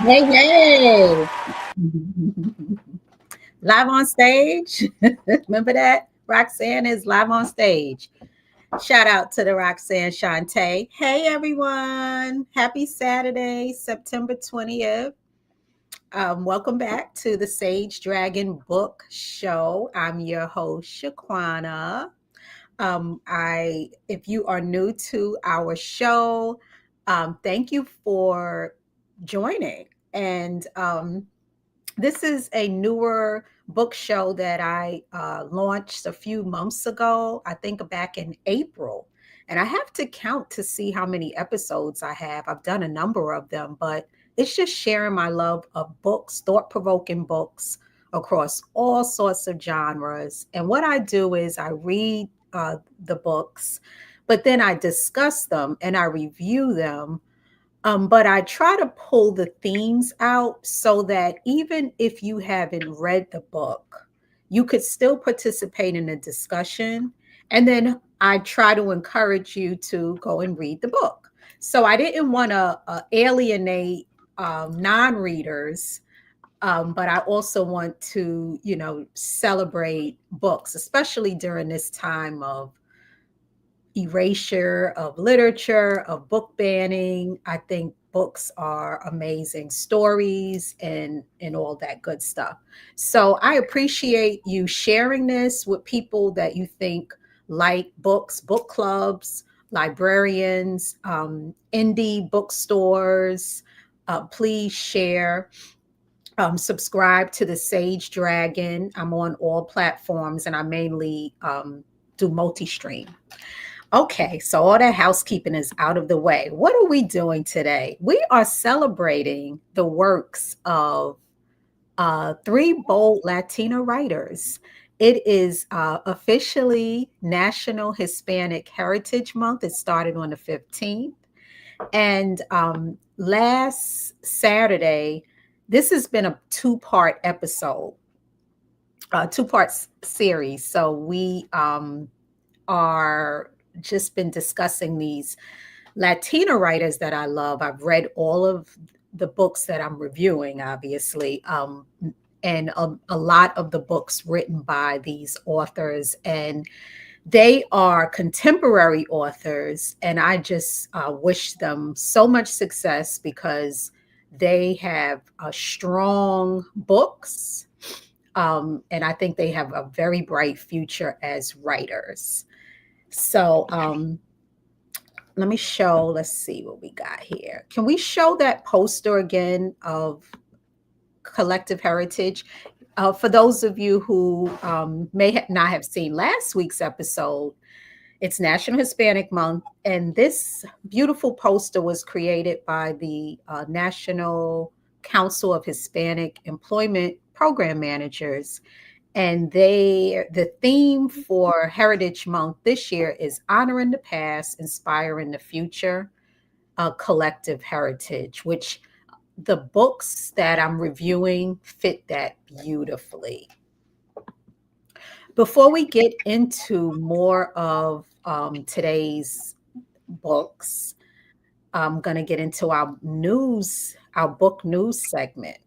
Hey, hey. Live on stage. Remember that? Roxanne is live on stage. Shout out to the Roxanne Shantae. Hey, everyone. Happy Saturday, September 20th. Welcome back to the Sage Dragon Book Show. I'm your host, Shaquana. If you are new to our show, thank you for joining. And this is a newer book show that I launched a few months ago, I think back in April. And I have to count to see how many episodes I have. I've done a number of them, but it's just sharing my love of books, thought provoking books across all sorts of genres. And what I do is I read the books, but then I discuss them and I review them, but I try to pull the themes out so that even if you haven't read the book, you could still participate in the discussion. And then I try to encourage you to go and read the book. So I didn't want to alienate non readers, but I also want to, celebrate books, especially during this time of erasure of literature, of book banning. I think books are amazing stories and all that good stuff. So I appreciate you sharing this with people that you think like books, book clubs, librarians, indie bookstores. Please share. Subscribe to the Sage Dragon. I'm on all platforms and I mainly do multi stream. Okay, so all that housekeeping is out of the way. What are we doing today? We are celebrating the works of three bold Latina writers. It is officially National Hispanic Heritage Month. It started on the 15th. And last Saturday, this has been a two-part episode, two-part series. So we are just been discussing these Latina writers that I love. I've read all of the books that I'm reviewing, obviously, and a lot of the books written by these authors. And they are contemporary authors. And I just wish them so much success because they have strong books. And I think they have a very bright future as writers. So let me show, let's see what we got here. Can we show that poster again of collective heritage? For those of you who not have seen last week's episode, it's National Hispanic Month, and this beautiful poster was created by the National Council of Hispanic Employment Program Managers. And the theme for Heritage Month this year is honoring the past, inspiring the future, collective heritage, which the books that I'm reviewing fit that beautifully. Before we get into more of today's books, I'm going to get into our book news segment.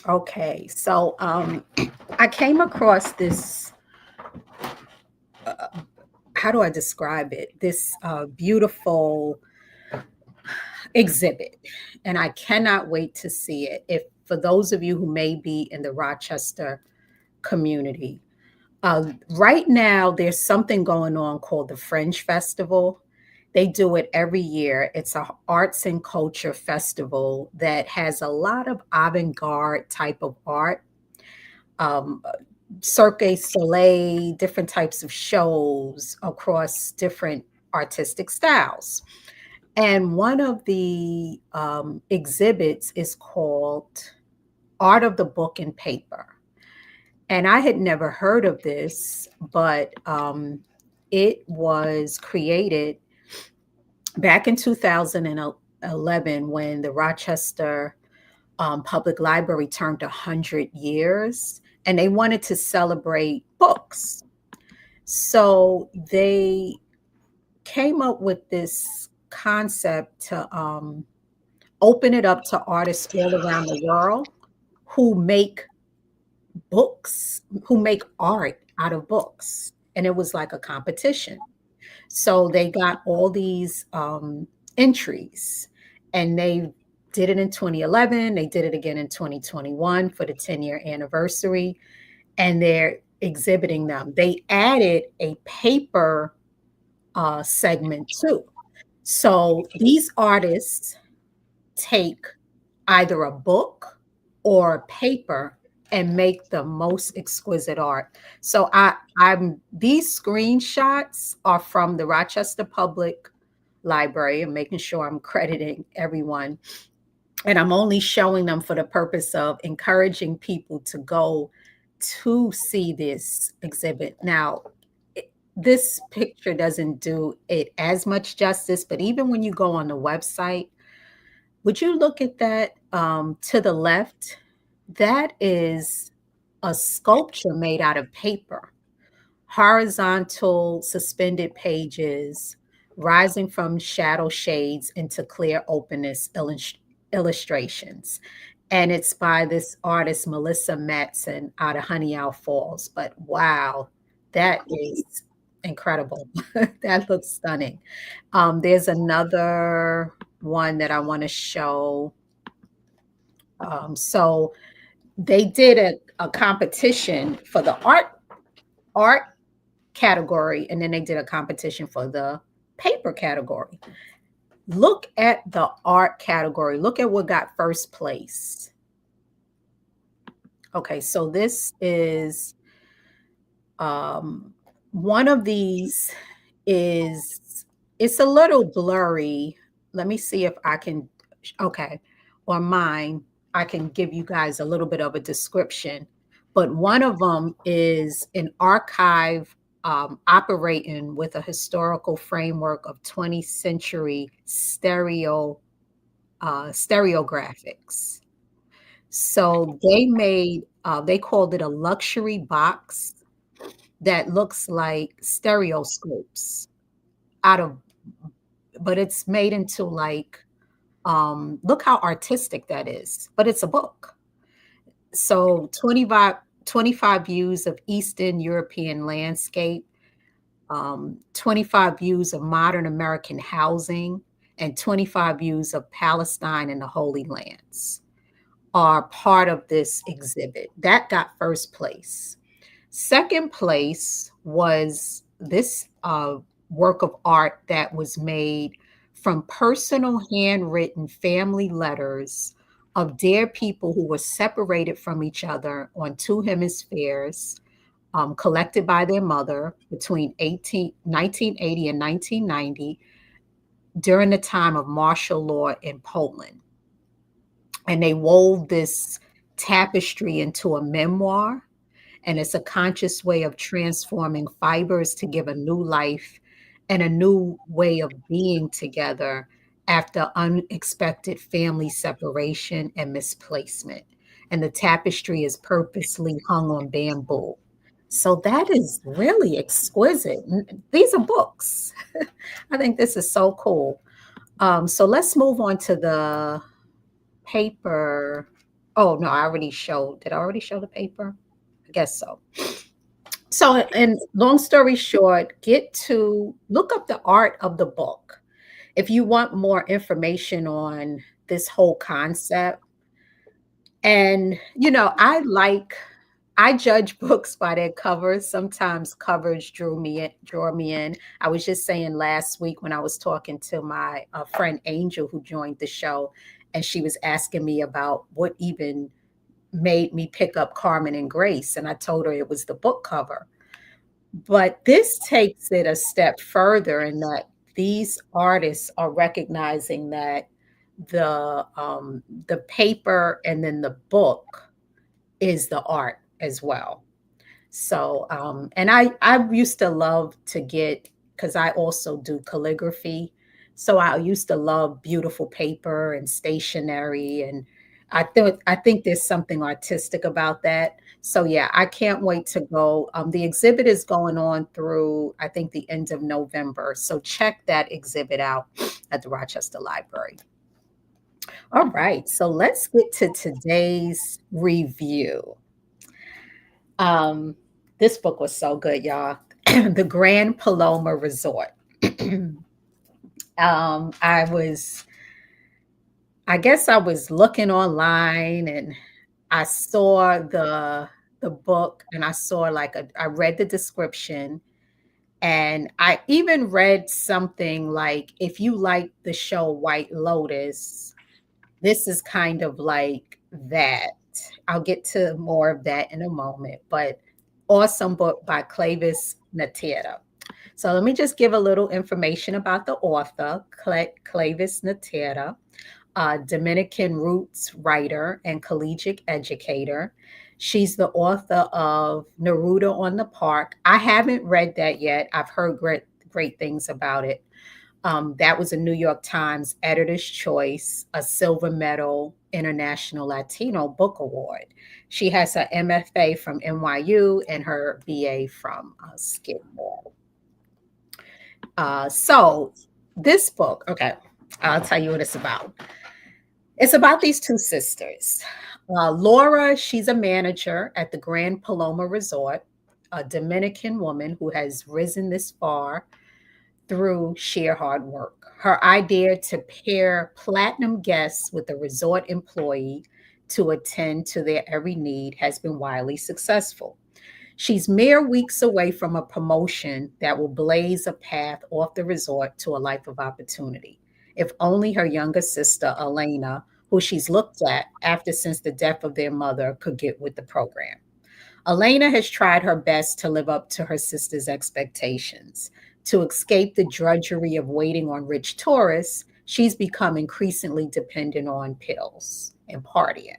Okay, so I came across this. How do I describe it? This beautiful exhibit, and I cannot wait to see it. If for those of you who may be in the Rochester community, right now there's something going on called the Fringe Festival. They do it every year. It's a arts and culture festival that has a lot of avant-garde type of art, um, Cirque Soleil, different types of shows across different artistic styles. And one of the exhibits is called Art of the Book and Paper. And I had never heard of this, but it was created back in 2011 when the Rochester Public Library turned 100 years and they wanted to celebrate books. So they came up with this concept to open it up to artists all around the world who make books, who make art out of books. And it was like a competition. So they got all these entries, and they did it in 2011. They did it again in 2021 for the 10-year anniversary, and they're exhibiting them. They added a paper segment too. So these artists take either a book or paper and make the most exquisite art. So I'm these screenshots are from the Rochester Public Library. I'm making sure I'm crediting everyone. And I'm only showing them for the purpose of encouraging people to go to see this exhibit. Now, this picture doesn't do it as much justice, but even when you go on the website, would you look at that to the left? That is a sculpture made out of paper, horizontal suspended pages rising from shadow shades into clear openness illustrations. And it's by this artist, Melissa Matson, out of Honey Owl Falls. But wow, that is incredible. That looks stunning. There's another one that I want to show. So they did a competition for the art category, and then they did a competition for the paper category. Look at the art category. Look at what got first place. Okay, so this is one of these is it's a little blurry. Let me see if I can okay, on mine, I can give you guys a little bit of a description. But one of them is an archive operating with a historical framework of 20th century stereographics. So they called it a luxury box that looks like stereoscopes out of, but it's made into like, look how artistic that is, but it's a book. So 25 views of Eastern European landscape, 25 views of modern American housing, and 25 views of Palestine and the Holy Lands are part of this exhibit. That got first place. Second place was this work of art that was made from personal handwritten family letters of dear people who were separated from each other on two hemispheres, collected by their mother between 1980 and 1990 during the time of martial law in Poland. And they wove this tapestry into a memoir, and it's a conscious way of transforming fibers to give a new life and a new way of being together after unexpected family separation and misplacement. And the tapestry is purposely hung on bamboo. So that is really exquisite. These are books. I think this is so cool. So let's move on to the paper. Oh, no, I already showed. Did I already show the paper? I guess so. So, and long story short, get to look up the art of the book. If you want more information on this whole concept, and I judge books by their covers. Sometimes covers draw me in. I was just saying last week when I was talking to my friend Angel who joined the show, and she was asking me about what even made me pick up Carmen and Grace, and I told her it was the book cover. But this takes it a step further in that these artists are recognizing that the paper and then the book is the art as well. So and I used to love to get, because I also do calligraphy. So I used to love beautiful paper and stationery, and I think there's something artistic about that. So yeah, I can't wait to go. The exhibit is going on through I think the end of November. So check that exhibit out at the Rochester Library. All right, so let's get to today's review. Um, this book was so good, y'all. The Grand Paloma Resort. I was, I guess I was looking online and I saw the book and I saw like I read the description and I even read something like if you like the show White Lotus, this is kind of like that. I'll get to more of that in a moment, but awesome book by Clavis Natera. So let me just give a little information about the author, Clavis Natera, a Dominican roots writer and collegiate educator. She's the author of Neruda on the Park. I haven't read that yet. I've heard great things about it. That was a New York Times Editor's Choice, a Silver Medal International Latino Book Award. She has her MFA from NYU and her BA from Skidmore. So this book, okay, I'll tell you what it's about. It's about these two sisters. Laura, she's a manager at the Grand Paloma Resort, a Dominican woman who has risen this far through sheer hard work. Her idea to pair platinum guests with a resort employee to attend to their every need has been wildly successful. She's mere weeks away from a promotion that will blaze a path off the resort to a life of opportunity. If only her younger sister, Elena, who she's looked at after since the death of their mother, could get with the program. Elena has tried her best to live up to her sister's expectations. To escape the drudgery of waiting on rich tourists, she's become increasingly dependent on pills and partying.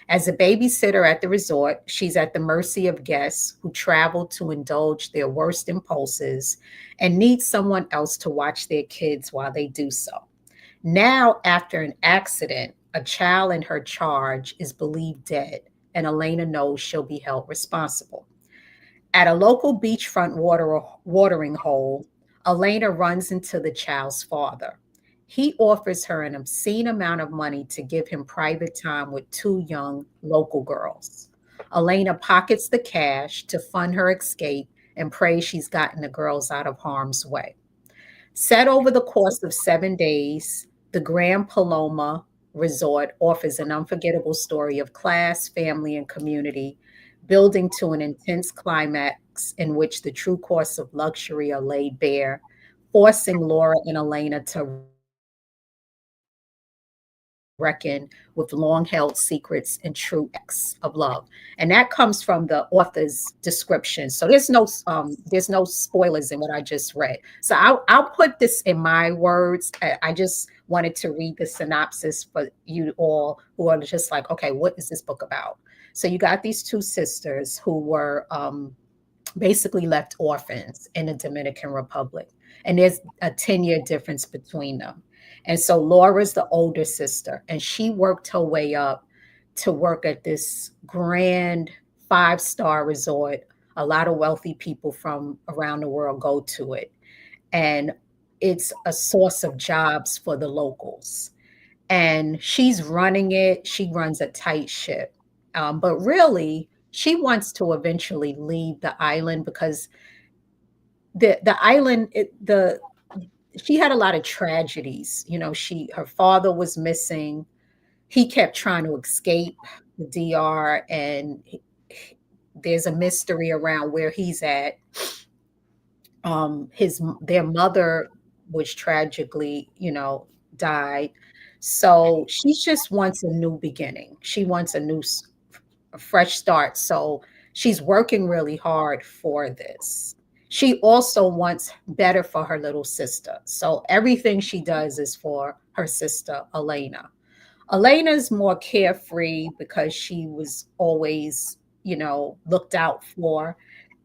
As a babysitter at the resort, she's at the mercy of guests who travel to indulge their worst impulses and need someone else to watch their kids while they do so. Now, after an accident, a child in her charge is believed dead, and Elena knows she'll be held responsible. At a local beachfront watering hole, Elena runs into the child's father. He offers her an obscene amount of money to give him private time with two young local girls. Elena pockets the cash to fund her escape and prays she's gotten the girls out of harm's way. Set over the course of 7 days, the Grand Paloma Resort offers an unforgettable story of class, family, and community, building to an intense climax in which the true costs of luxury are laid bare, forcing Laura and Elena to reckon with long held secrets and true acts of love. And that comes from the author's description. So there's no spoilers in what I just read. So I'll put this in my words. I just wanted to read the synopsis for you all who are just like, okay, what is this book about? So you got these two sisters who were basically left orphans in the Dominican Republic. And there's a 10-year difference between them. And so Laura's the older sister, and she worked her way up to work at this grand 5-star resort. A lot of wealthy people from around the world go to it. And it's a source of jobs for the locals. And she's running it, she runs a tight ship. But really, she wants to eventually leave the island because the island the she had a lot of tragedies. You know, her father was missing. He kept trying to escape the DR, and there's a mystery around where he's at. His their mother was tragically, died. So she just wants a new beginning. She wants a fresh start. So she's working really hard for this. She also wants better for her little sister. So everything she does is for her sister, Elena. Elena's more carefree because she was always, looked out for.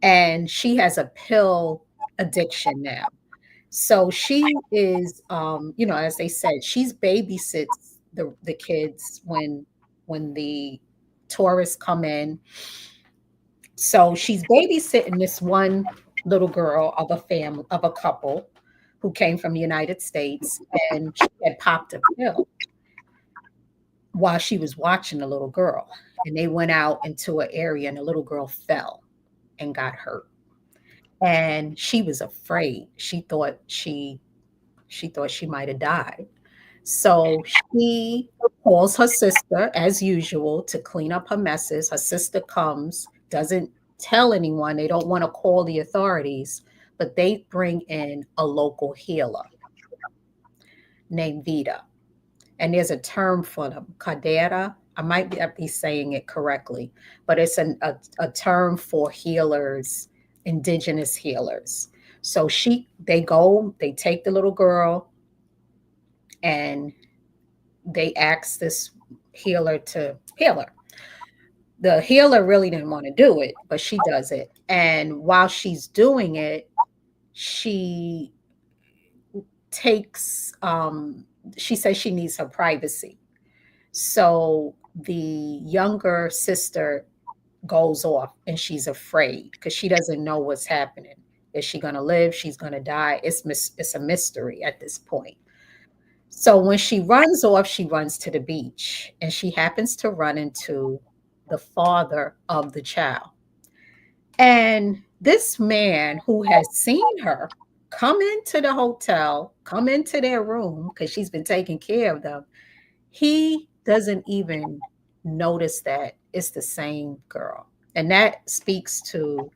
And she has a pill addiction now. So she is, as they said, she's babysits the kids when when the tourists come in. So she's babysitting this one little girl of a family of a couple who came from the United States, and she had popped a pill while she was watching the little girl. And they went out into an area, and the little girl fell and got hurt. And she was afraid. She thought she might have died. So she calls her sister as usual to clean up her messes. Her sister comes, doesn't tell anyone. They don't want to call the authorities, but they bring in a local healer named Vita. And there's a term for them, cadera. I might be saying it correctly, but it's a term for healers, indigenous healers. So they take the little girl, and they ask this healer to heal her. The healer really didn't want to do it, but she does it. And while she's doing it, she takes, she says she needs her privacy. So the younger sister goes off, and she's afraid because she doesn't know what's happening. Is she going to live? She's going to die. It's a mystery at this point. So when she runs off, she runs to the beach, and she happens to run into the father of the child. And this man who has seen her come into the hotel, come into their room because she's been taking care of them, he doesn't even notice that it's the same girl. And that speaks to,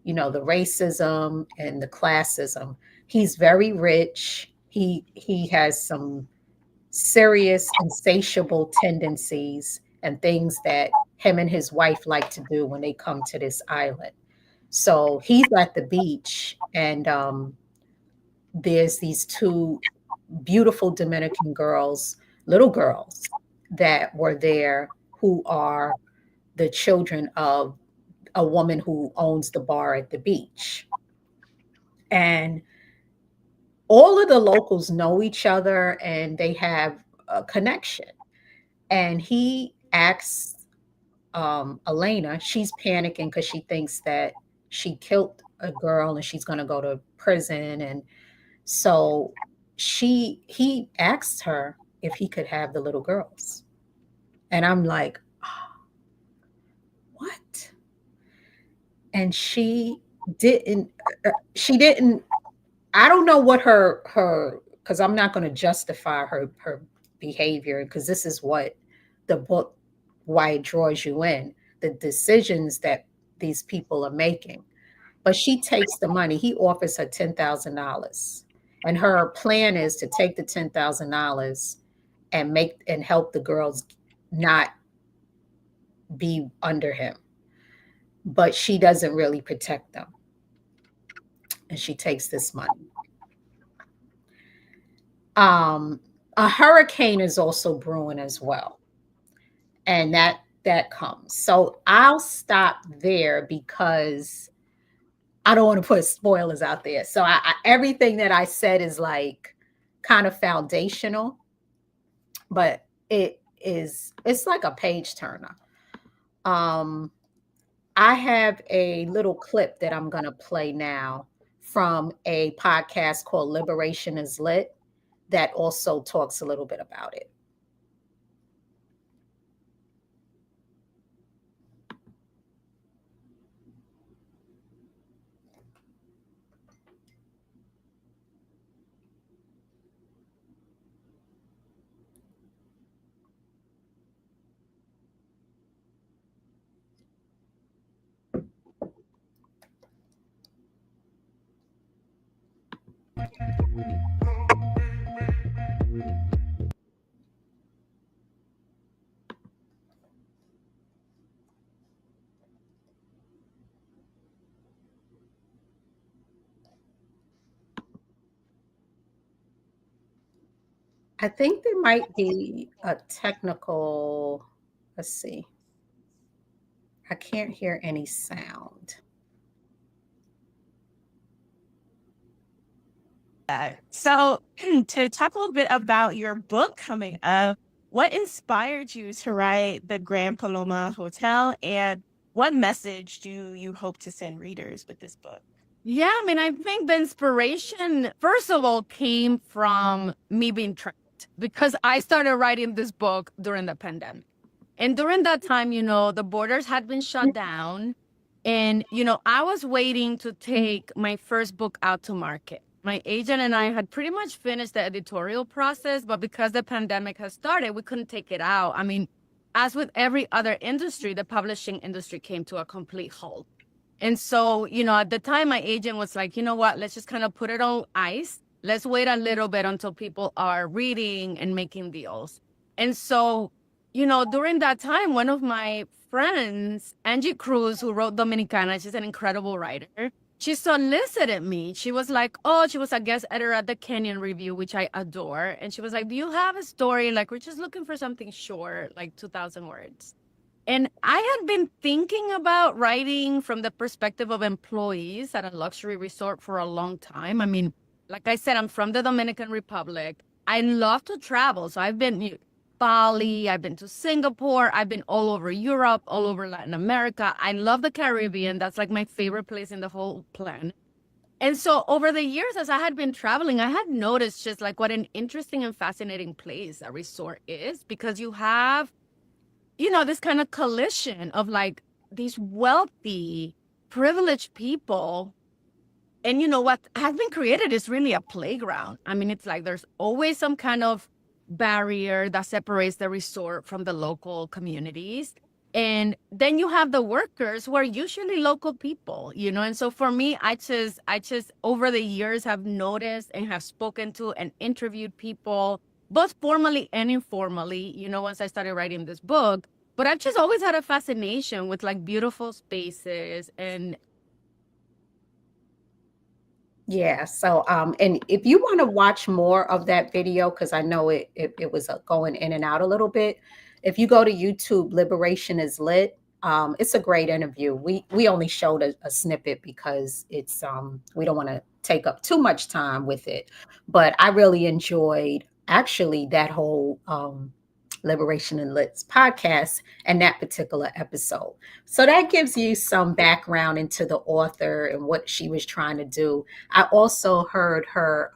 the racism and the classism. He's very rich. He has some serious insatiable tendencies and things that him and his wife like to do when they come to this island. So he's at the beach, and there's these two beautiful Dominican girls, little girls, that were there who are the children of a woman who owns the bar at the beach. And all of the locals know each other, and they have a connection. And he asks Elena, she's panicking because she thinks that she killed a girl and she's going to go to prison. And so he asked her if he could have the little girls. And I'm like, oh, what? And didn't, she didn't, I don't know what because I'm not going to justify her behavior, because this is what the book, why it draws you in, the decisions that these people are making. But she takes the money. He offers her $10,000, and her plan is to take the $10,000 and help the girls not be under him. But she doesn't really protect them, and she takes this money. A hurricane is also brewing as well, and that comes. So I'll stop there because I don't want to put spoilers out there. So everything that I said is like kind of foundational, but it's like a page turner. Um, I have a little clip that I'm going to play now from a podcast called Liberation is Lit that also talks a little bit about it. I think there might be a technical, let's see. I can't hear any sound. So to talk a little bit about your book coming up, what inspired you to write the Grand Paloma Hotel, and what message do you hope to send readers with this book? Yeah, I mean, I think the inspiration, first of all, came from me being trapped because I started writing this book during the pandemic. And during that time, the borders had been shut down. And, I was waiting to take my first book out to market. My agent and I had pretty much finished the editorial process, but because the pandemic has started, we couldn't take it out. I mean, as with every other industry, the publishing industry came to a complete halt. And so, at the time, my agent was like, you know what, let's just kind of put it on ice. Let's wait a little bit until people are reading and making deals. And so, during that time, one of my friends, Angie Cruz, who wrote Dominicana, she's an incredible writer. She solicited me. She was like, oh, she was a guest editor at the Kenyan Review, which I adore. And she was like, do you have a story? Like, we're just looking for something short, like 2,000 words. And I had been thinking about writing from the perspective of employees at a luxury resort for a long time. I mean, like I said, I'm from the Dominican Republic. I love to travel. So I've been to Bali, I've been to Singapore, I've been all over Europe, all over Latin America. I love the Caribbean. That's like my favorite place in the whole planet. And so over the years, as I had been traveling, I had noticed just like what an interesting and fascinating place a resort is because you have this kind of collision of like these wealthy, privileged people. And what has been created is really a playground. I mean, it's like there's always some kind of barrier that separates the resort from the local communities. And then you have the workers who are usually local people, And so for me, I just over the years have noticed and have spoken to and interviewed people, both formally and informally, once I started writing this book. But I've just always had a fascination with like beautiful spaces and Yeah. So, and if you want to watch more of that video, because I know it was going in and out a little bit. If you go to YouTube, Liberation is Lit. It's a great interview. We only showed a snippet because it's we don't want to take up too much time with it, but I really enjoyed actually that whole Liberation and Lit's podcast and that particular episode. So that gives you some background into the author and what she was trying to do. I also heard her,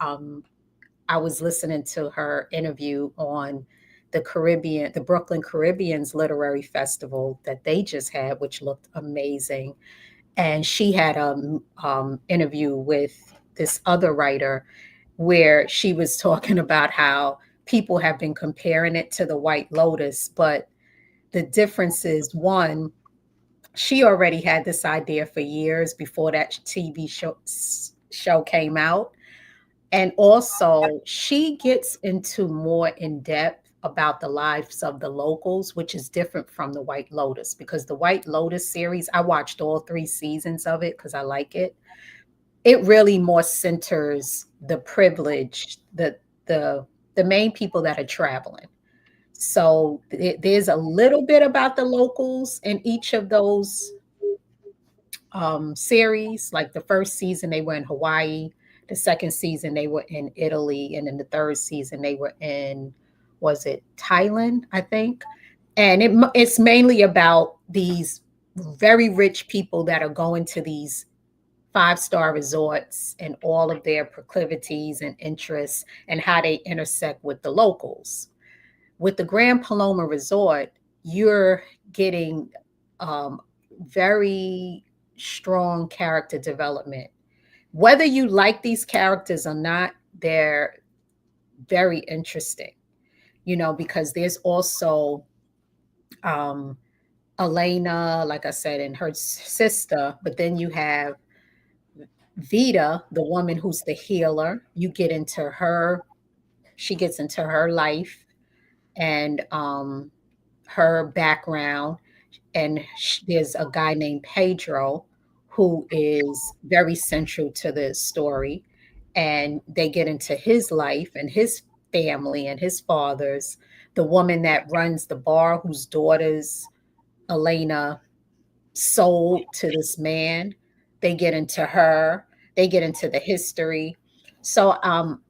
I was listening to her interview on the Brooklyn Caribbean's Literary Festival that they just had, which looked amazing. And she had a interview with this other writer where she was talking about how people have been comparing it to the White Lotus, but the difference is one, she already had this idea for years before that TV show came out. And also, she gets into more in depth about the lives of the locals, which is different from the White Lotus, because the White Lotus series, I watched all 3 seasons of it because I like it. It really more centers the privileged, the main people that are traveling. So there's a little bit about the locals in each of those series. Like the first season, they were in Hawaii. The second season, they were in Italy. And then the third season, they were in, was it Thailand, I think? And it's mainly about these very rich people that are going to these five-star resorts and all of their proclivities and interests and how they intersect with the locals. With the Grand Paloma Resort, you're getting um, very strong character development. Whether you like these characters or not, they're very interesting, because there's also um, Elena, like I said, and her sister, but then you have Vita, the woman who's the healer. You get into her, she gets into her life and her background. And there's a guy named Pedro who is very central to the story. And they get into his life and his family and his father's. The woman that runs the bar, whose daughters Elena sold to this man, they get into her, they get into the history. So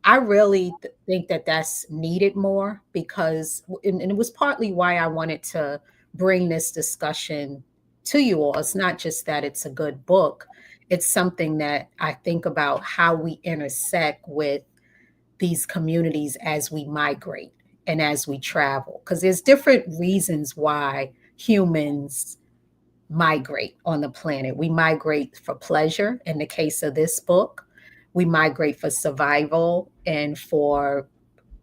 I really think that that's needed more because, and it was partly why I wanted to bring this discussion to you all. It's not just that it's a good book, it's something that I think about how we intersect with these communities as we migrate and as we travel. Because there's different reasons why humans migrate on the planet. We migrate for pleasure in the case of this book. We migrate for survival and for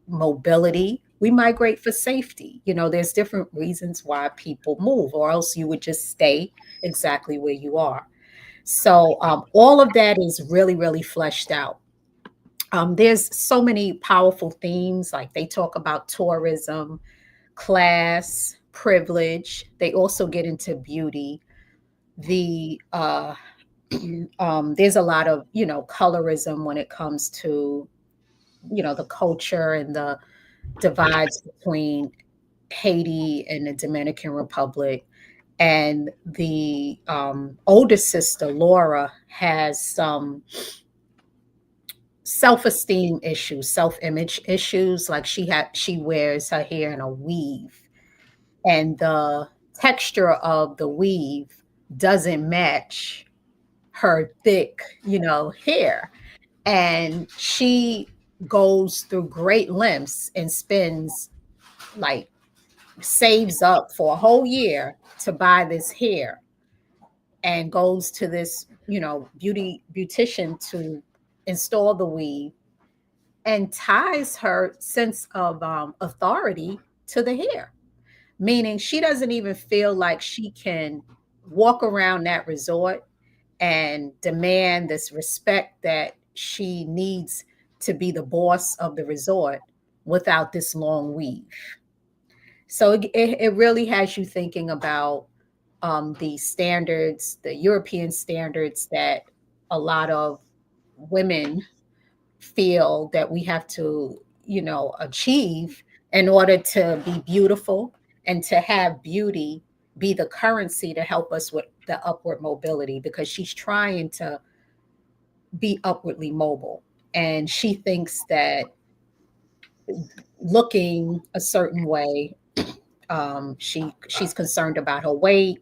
mobility. We migrate for safety. You know, there's different reasons why people move, or else you would just stay exactly where you are. So, all of that is really, really fleshed out. There's so many powerful themes, like they talk about tourism, class, privilege. They also get into beauty. The there's a lot of, you know, colorism when it comes to, you know, the culture and the divides between Haiti and the Dominican Republic. And the oldest sister, Laura, has some self-esteem issues, self-image issues. Like she wears her hair in a weave, and the texture of the weave doesn't match her thick, you know, hair. And she goes through great lengths and spends, like, saves up for a whole year to buy this hair, and goes to this, you know, beautician to install the weave, and ties her sense of authority to the hair, meaning she doesn't even feel like she can walk around that resort and demand this respect that she needs to be the boss of the resort without this long weave. So it really has you thinking about the standards, the European standards that a lot of women feel that we have to, you know, achieve in order to be beautiful and to have beauty be the currency to help us with the upward mobility, because she's trying to be upwardly mobile. And she thinks that looking a certain way, she's concerned about her weight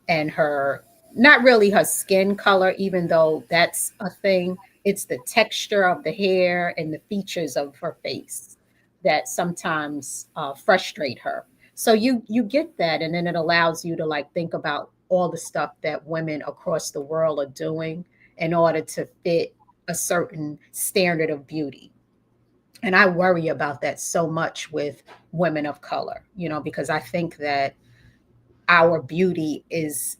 and her, not really her skin color, even though that's a thing. It's the texture of the hair and the features of her face that sometimes frustrate her. So you get that, and then it allows you to, like, think about all the stuff that women across the world are doing in order to fit a certain standard of beauty. And I worry about that so much with women of color, you know, because I think that our beauty is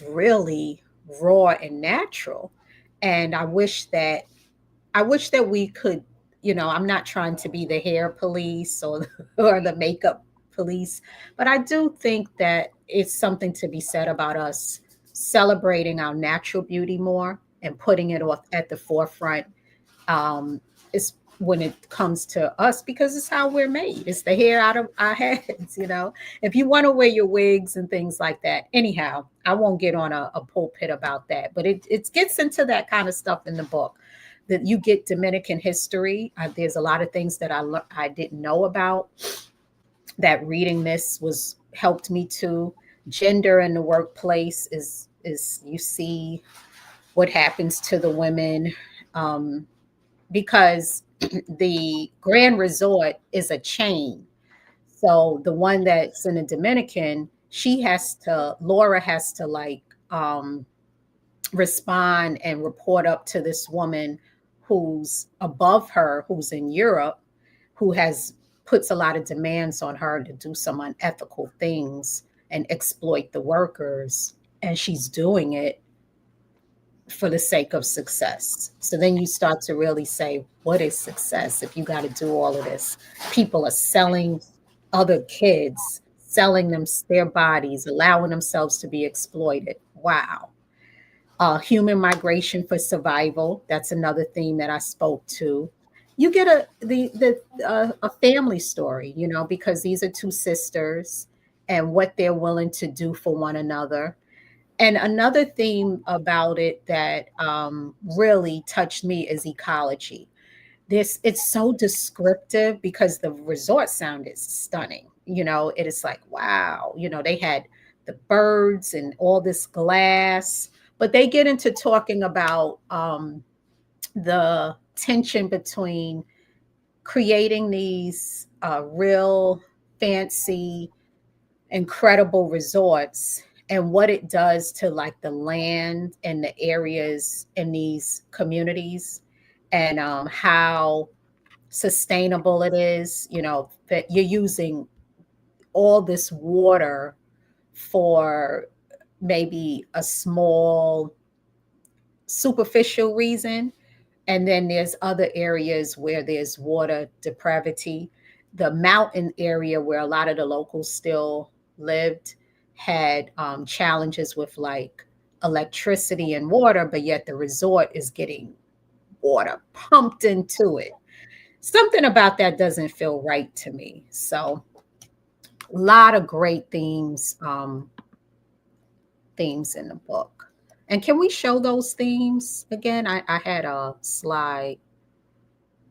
really raw and natural. And I wish that we could, you know, I'm not trying to be the hair police or or the makeup police, but I do think that it's something to be said about us celebrating our natural beauty more and putting it off at the forefront, is when it comes to us, because it's how we're made. It's the hair out of our heads, you know. If you want to wear your wigs and things like that, anyhow, I won't get on a pulpit about that, but it gets into that kind of stuff in the book. That you get Dominican history. There's a lot of things that I didn't know about, that reading this was helped me to. Gender in the workplace is you see what happens to the women, um, because the Grand Resort is a chain. So the one that's in the Dominican, Laura has to, like, respond and report up to this woman who's above her, who's in Europe, who has puts a lot of demands on her to do some unethical things and exploit the workers. And she's doing it for the sake of success. So then you start to really say, what is success if you got to do all of this? People are selling other kids, selling them their bodies, allowing themselves to be exploited. Wow. Human migration for survival. That's another theme that I spoke to. You get a family story, you know, because these are two sisters and what they're willing to do for one another. And another theme about it that really touched me is ecology, this, it's so descriptive because the resort sounded stunning. It is like, wow, they had the birds and all this glass, but they get into talking about the tension between creating these real fancy, incredible resorts and what it does to like the land and the areas in these communities, and how sustainable it is, that you're using all this water for maybe a small superficial reason. And then there's other areas where there's water depravity. The mountain area where a lot of the locals still lived had challenges with like electricity and water, but yet the resort is getting water pumped into it. Something about that doesn't feel right to me. So, a lot of great themes in the book. And can we show those themes again? I had a slide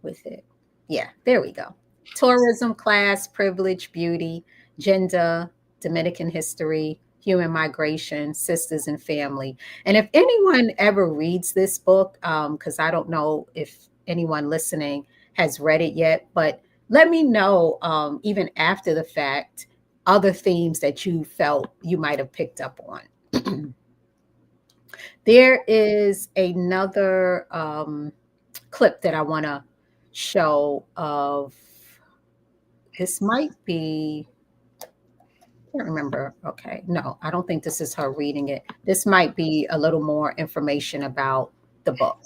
with it. Yeah, there we go. Tourism, class, privilege, beauty, gender, Dominican history, human migration, sisters and family. And if anyone ever reads this book, because I don't know if anyone listening has read it yet, but let me know, even after the fact, other themes that you felt you might have picked up on. There is another clip that I want to show of. This might be, I can't remember. Okay, no, I don't think this is her reading it. This might be a little more information about the book.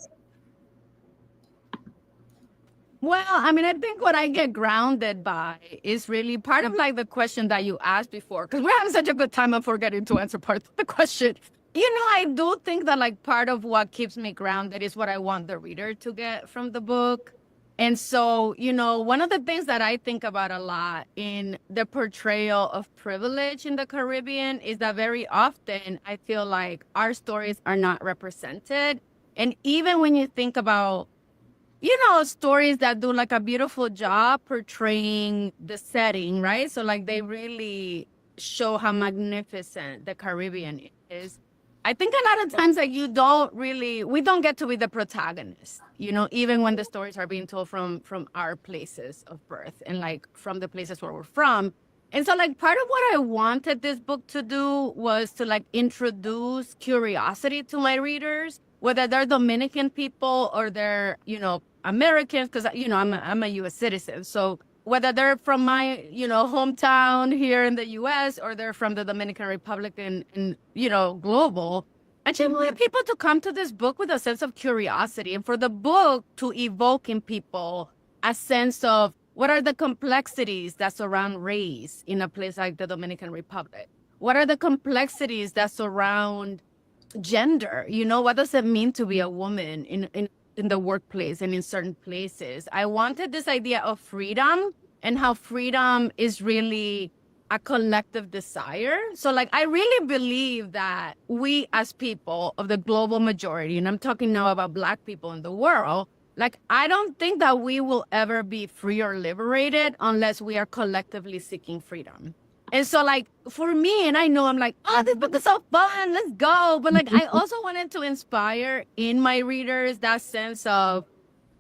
Well, I mean, I think what I get grounded by is really part of like the question that you asked before, because we're having such a good time of forgetting to answer part of the question. I do think that like part of what keeps me grounded is what I want the reader to get from the book. And so, one of the things that I think about a lot in the portrayal of privilege in the Caribbean is that very often I feel like our stories are not represented. And even when you think about stories that do like a beautiful job portraying the setting, right? So like they really show how magnificent the Caribbean is. I think a lot of times like we don't get to be the protagonist, even when the stories are being told from our places of birth and like from the places where we're from. And so like part of what I wanted this book to do was to like introduce curiosity to my readers, whether they're Dominican people or they're, Americans, because, I'm a U.S. citizen. So whether they're from my, hometown here in the U.S. or they're from the Dominican Republic and global, I just want people to come to this book with a sense of curiosity and for the book to evoke in people a sense of what are the complexities that surround race in a place like the Dominican Republic? What are the complexities that surround gender? What does it mean to be a woman in the workplace and in certain places? I wanted this idea of freedom and how freedom is really a collective desire. So like, I really believe that we as people of the global majority, and I'm talking now about Black people in the world, like, I don't think that we will ever be free or liberated unless we are collectively seeking freedom. And so like for me, and I know I'm like, oh, this book is so fun, let's go. But like I also wanted to inspire in my readers that sense of,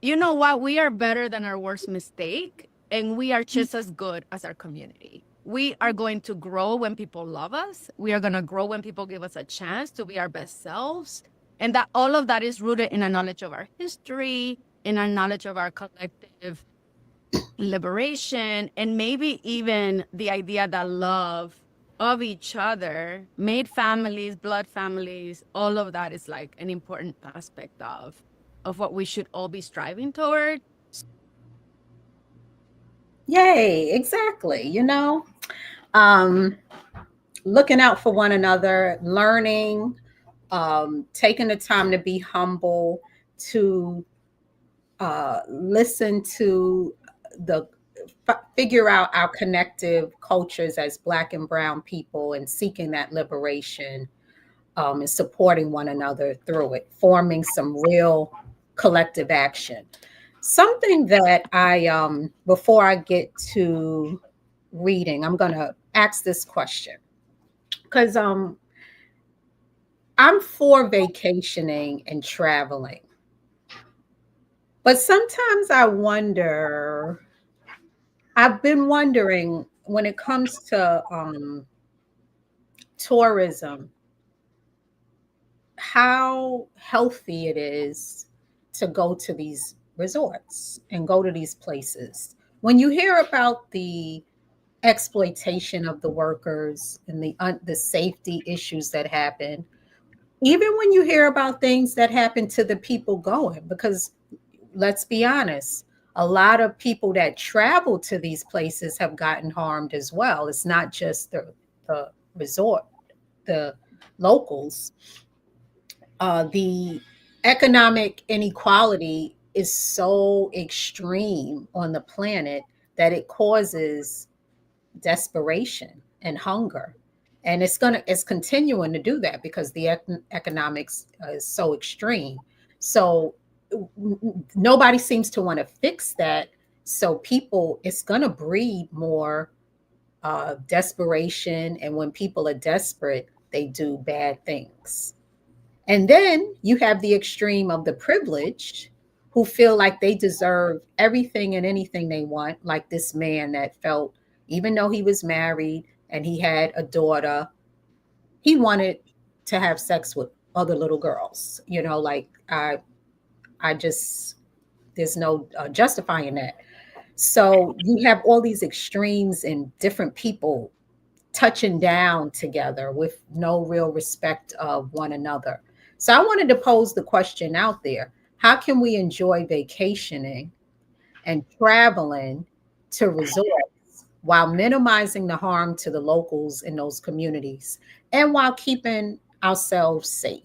you know what, we are better than our worst mistake, and we are just as good as our community. We are going to grow when people love us. We are going to grow when people give us a chance to be our best selves. And that all of that is rooted in a knowledge of our history, in our knowledge of our collective liberation, and maybe even the idea that love of each other, made families, blood families, all of that is like an important aspect of what we should all be striving toward. Yay, exactly. Um, looking out for one another, learning, taking the time to be humble, to listen to the figure out our connective cultures as Black and Brown people, and seeking that liberation, and supporting one another through it, forming some real collective action. Something that I before I get to reading, I'm gonna ask this question because I'm for vacationing and traveling, but sometimes I wonder. I've been wondering when it comes to tourism, how healthy it is to go to these resorts and go to these places. When you hear about the exploitation of the workers and the safety issues that happen, even when you hear about things that happen to the people going, because let's be honest, a lot of people that travel to these places have gotten harmed as well. It's not just the resort, the locals. The economic inequality is so extreme on the planet that it causes desperation and hunger, and it's continuing to do that because the economics is so extreme. So nobody seems to want to fix that. So people, it's going to breed more desperation, and when people are desperate, they do bad things. And then you have the extreme of the privileged who feel like they deserve everything and anything they want, like this man that felt, even though he was married and he had a daughter, he wanted to have sex with other little girls. Like I just, there's no justifying that. So you have all these extremes and different people touching down together with no real respect of one another. So I wanted to pose the question out there. How can we enjoy vacationing and traveling to resorts while minimizing the harm to the locals in those communities and while keeping ourselves safe?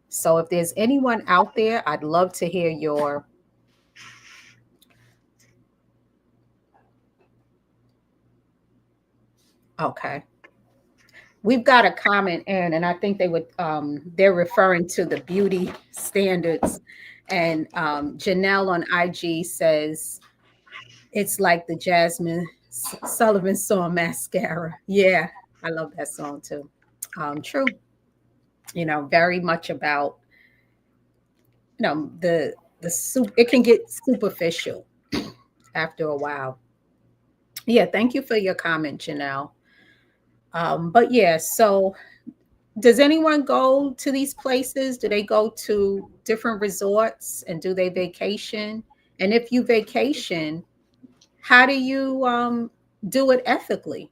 So if there's anyone out there, I'd love to hear your. Okay. We've got a comment in, and I think they're referring to the beauty standards. And Janelle on IG says it's like the Jasmine Sullivan song Mascara. Yeah, I love that song too. True. Very much about the soup. It can get superficial after a while. Yeah, thank you for your comment, Janelle. But yeah, so does anyone go to these places? Do they go to different resorts and do they vacation? And if you vacation, how do you do it ethically?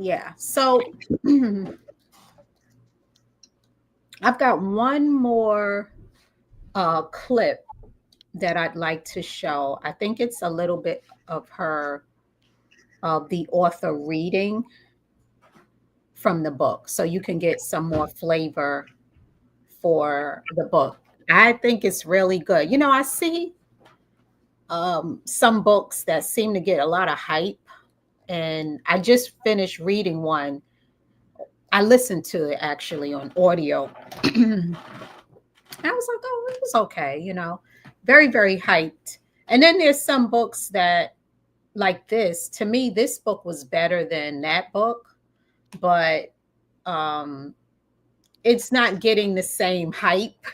Yeah. So I've got one more clip that I'd like to show. I think it's a little bit of her, of the author reading from the book, so you can get some more flavor for the book. I think it's really good. I see some books that seem to get a lot of hype, and I just finished reading one. I listened to it actually on audio. I was like, oh, it was okay, very, very hyped. And then there's some books that, like this, to me, this book was better than that book, but um, it's not getting the same hype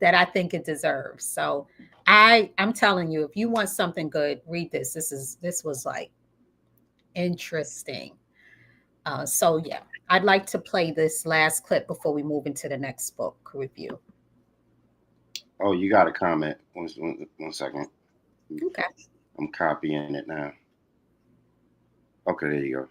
that I think it deserves. So I'm telling you, if you want something good, read this. This was like interesting. So yeah, I'd like to play this last clip before we move into the next book review. Oh, you got a comment. One second. Okay. I'm copying it now. Okay, there you go.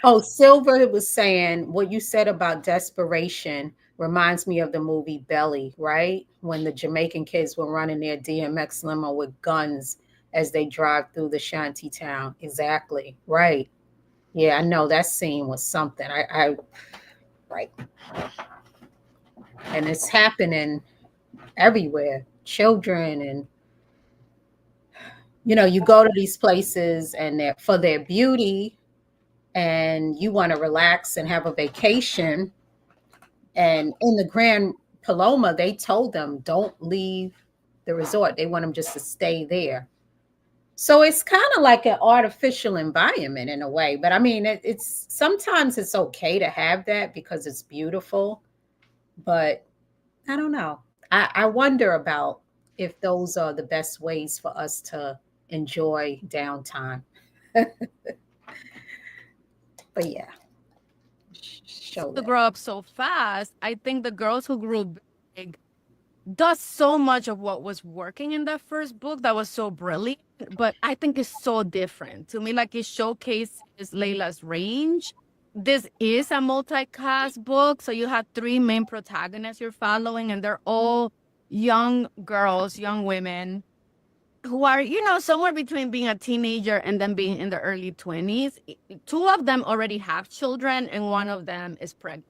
Oh, Silver was saying what you said about desperation reminds me of the movie Belly, right? When the Jamaican kids were running their DMX limo with guns as they drive through the shanty town. Exactly. Right. Yeah, I know that scene was something. I right. and it's happening everywhere. Children, and you go to these places and they're for their beauty, and you want to relax and have a vacation. And in the Grand Paloma, they told them don't leave the resort. They want them just to stay there. So it's kind of like an artificial environment in a way. But I mean, it's sometimes it's okay to have that because it's beautiful. But I don't know. I wonder about if those are the best ways for us to enjoy downtime. But yeah, show To that. grow up so fast, I think the girls who grew big does so much of what was working in that first book that was so brilliant, but I think it's so different. To me, like it showcases Layla's range. This is a multi-cast book, so you have three main protagonists you're following, and they're all young girls, young women who are, somewhere between being a teenager and then being in the early 20s. Two of them already have children, and one of them is pregnant,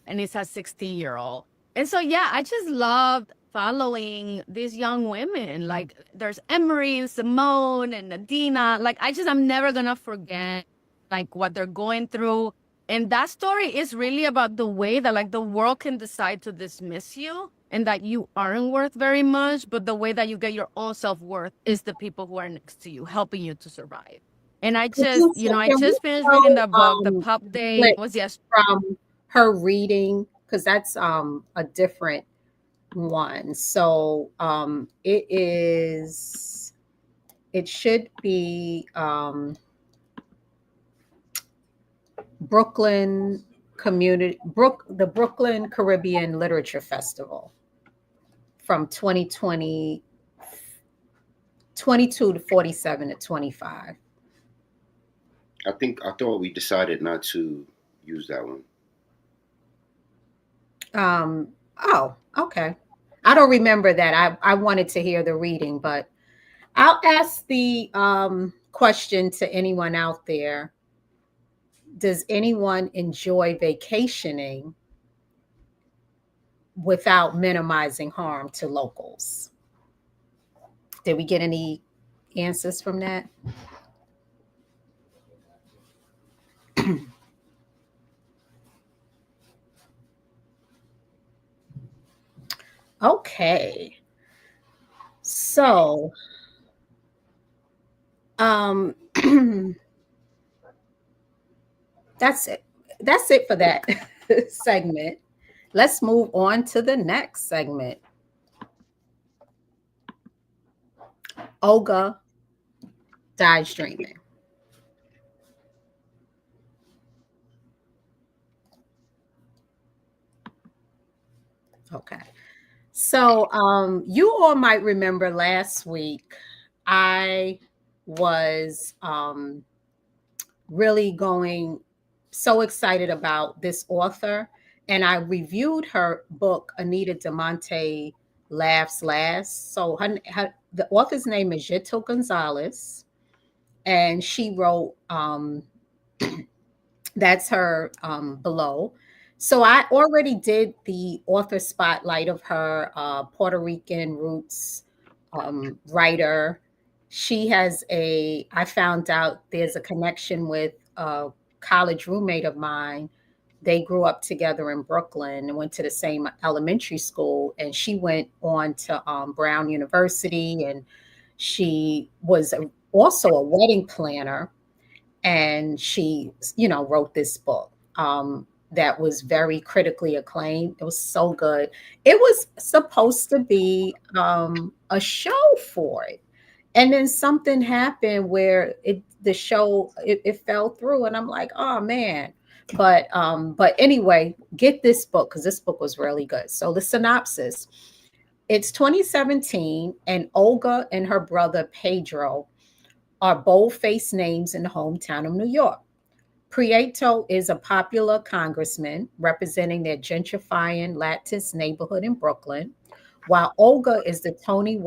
and it's a 16-year-old. And so, yeah, I just loved following these young women. Like, there's Emery and Simone and Nadina. Like, I'm never going to forget, like, what they're going through. And that story is really about the way that, like, the world can decide to dismiss you and that you aren't worth very much. But the way that you get your own self-worth is the people who are next to you, helping you to survive. And I just, I Can we just finished reading show the book. The pub day was clips yesterday. from her reading, because that's a different one. So it should be Brooklyn the Brooklyn Caribbean Literature Festival from 2020, 22 to 47 to 25. I thought we decided not to use that one. Oh, okay. I don't remember that. I wanted to hear the reading, but I'll ask the question to anyone out there. Does anyone enjoy vacationing without minimizing harm to locals? Did we get any answers from that? Okay. So, that's it. That's it for that segment. Let's move on to the next segment. Olga dies dreaming. Okay. So you all might remember last week I was really going so excited about this author, and I reviewed her book, Anita de Monte Laughs Last. So the author's name is Jito Gonzalez, and she wrote that's her below. So I already did the author spotlight of her, Puerto Rican roots writer. I found out there's a connection with a college roommate of mine. They grew up together in Brooklyn and went to the same elementary school. And she went on to Brown University, and she was also a wedding planner. And she, wrote this book that was very critically acclaimed. It was so good. It was supposed to be a show for it, and then something happened where the show fell through, and I'm like, oh man. But anyway, get this book because this book was really good. So the synopsis: it's 2017, and Olga and her brother Pedro are bold-faced names in the hometown of New York. Prieto is a popular congressman representing their gentrifying Latins neighborhood in Brooklyn, while Olga is the Tony